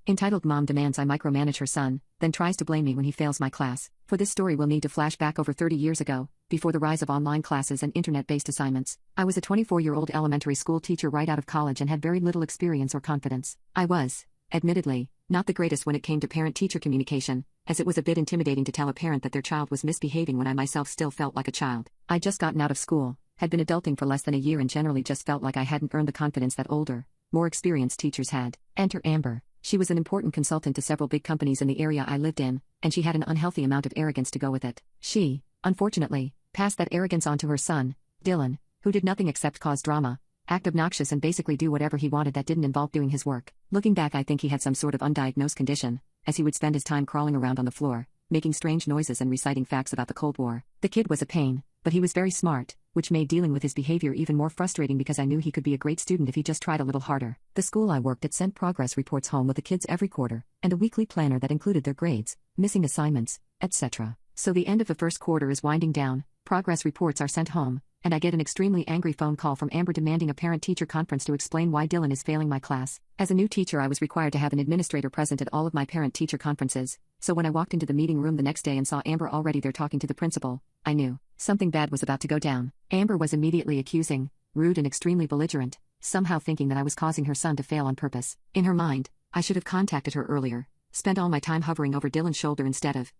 Entitled Mom Demands I Micromanage Her Son, then tries to blame me when he fails my class. For this story we'll need to flash back over 30 years ago, before the rise of online classes and internet-based assignments. I was a 24-year-old elementary school teacher right out of college and had very little experience or confidence. I was, admittedly, not the greatest when it came to parent-teacher communication, as it was a bit intimidating to tell a parent that their child was misbehaving when I myself still felt like a child. I'd just gotten out of school, had been adulting for less than a year and generally just felt like I hadn't earned the confidence that older, more experienced teachers had. Enter Amber. She was an important consultant to several big companies in the area I lived in, and she had an unhealthy amount of arrogance to go with it. She, unfortunately, passed that arrogance on to her son, Dylan, who did nothing except cause drama, act obnoxious and basically do whatever he wanted that didn't involve doing his work. Looking back, I think he had some sort of undiagnosed condition, as he would spend his time crawling around on the floor, making strange noises and reciting facts about the Cold War. The kid was a pain, but he was very smart, which made dealing with his behavior even more frustrating because I knew he could be a great student if he just tried a little harder. The school I worked at sent progress reports home with the kids every quarter, and a weekly planner that included their grades, missing assignments, etc. So the end of the first quarter is winding down, progress reports are sent home, and I get an extremely angry phone call from Amber demanding a parent-teacher conference to explain why Dylan is failing my class. As a new teacher, I was required to have an administrator present at all of my parent-teacher conferences, so when I walked into the meeting room the next day and saw Amber already there talking to the principal, I knew something bad was about to go down. Amber was immediately accusing, rude and extremely belligerent, somehow thinking that I was causing her son to fail on purpose. In her mind, I should have contacted her earlier, spent all my time hovering over Dylan's shoulder instead of,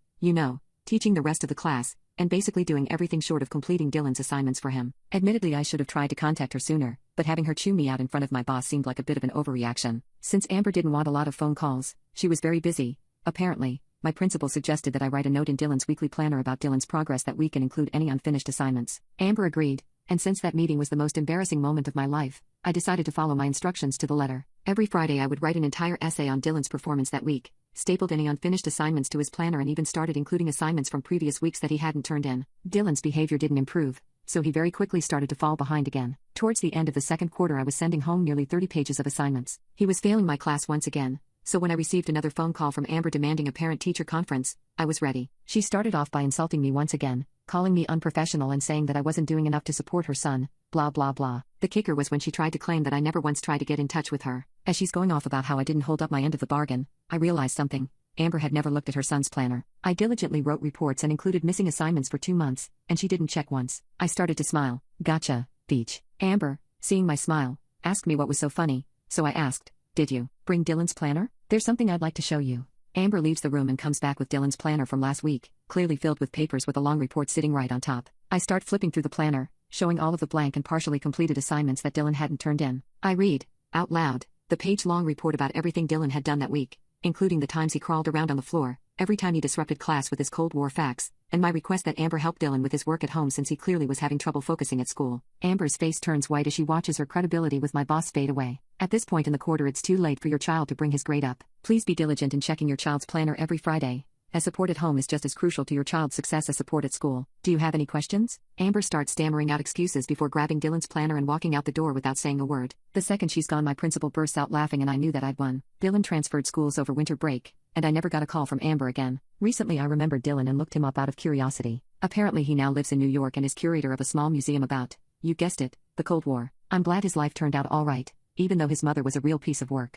teaching the rest of the class, and basically doing everything short of completing Dylan's assignments for him. Admittedly, I should have tried to contact her sooner, but having her chew me out in front of my boss seemed like a bit of an overreaction. Since Amber didn't want a lot of phone calls, she was very busy. Apparently, my principal suggested that I write a note in Dylan's weekly planner about Dylan's progress that week and include any unfinished assignments. Amber agreed, and since that meeting was the most embarrassing moment of my life, I decided to follow my instructions to the letter. Every Friday I would write an entire essay on Dylan's performance that week, stapled any unfinished assignments to his planner and even started including assignments from previous weeks that he hadn't turned in. Dylan's behavior didn't improve, so he very quickly started to fall behind again. Towards the end of the second quarter I was sending home nearly 30 pages of assignments. He was failing my class once again, so when I received another phone call from Amber demanding a parent-teacher conference, I was ready. She started off by insulting me once again, calling me unprofessional and saying that I wasn't doing enough to support her son, blah blah blah. The kicker was when she tried to claim that I never once tried to get in touch with her. As she's going off about how I didn't hold up my end of the bargain, I realized something. Amber had never looked at her son's planner. I diligently wrote reports and included missing assignments for 2 months, and she didn't check once. I started to smile. Gotcha, Peach. Amber, seeing my smile, asked me what was so funny, so I asked, "Did you bring Dylan's planner? There's something I'd like to show you." Amber leaves the room and comes back with Dylan's planner from last week, clearly filled with papers with a long report sitting right on top. I start flipping through the planner, showing all of the blank and partially completed assignments that Dylan hadn't turned in. I read, out loud, the page-long report about everything Dylan had done that week, including the times he crawled around on the floor, every time he disrupted class with his Cold War facts, and my request that Amber help Dylan with his work at home since he clearly was having trouble focusing at school. Amber's face turns white as she watches her credibility with my boss fade away. At this point in the quarter it's too late for your child to bring his grade up. Please be diligent in checking your child's planner every Friday, as support at home is just as crucial to your child's success as support at school. Do you have any questions? Amber starts stammering out excuses before grabbing Dylan's planner and walking out the door without saying a word. The second she's gone my principal bursts out laughing and I knew that I'd won. Dylan transferred schools over winter break, and I never got a call from Amber again. Recently I remembered Dylan and looked him up out of curiosity. Apparently he now lives in New York and is curator of a small museum about, you guessed it, the Cold War. I'm glad his life turned out all right, even though his mother was a real piece of work.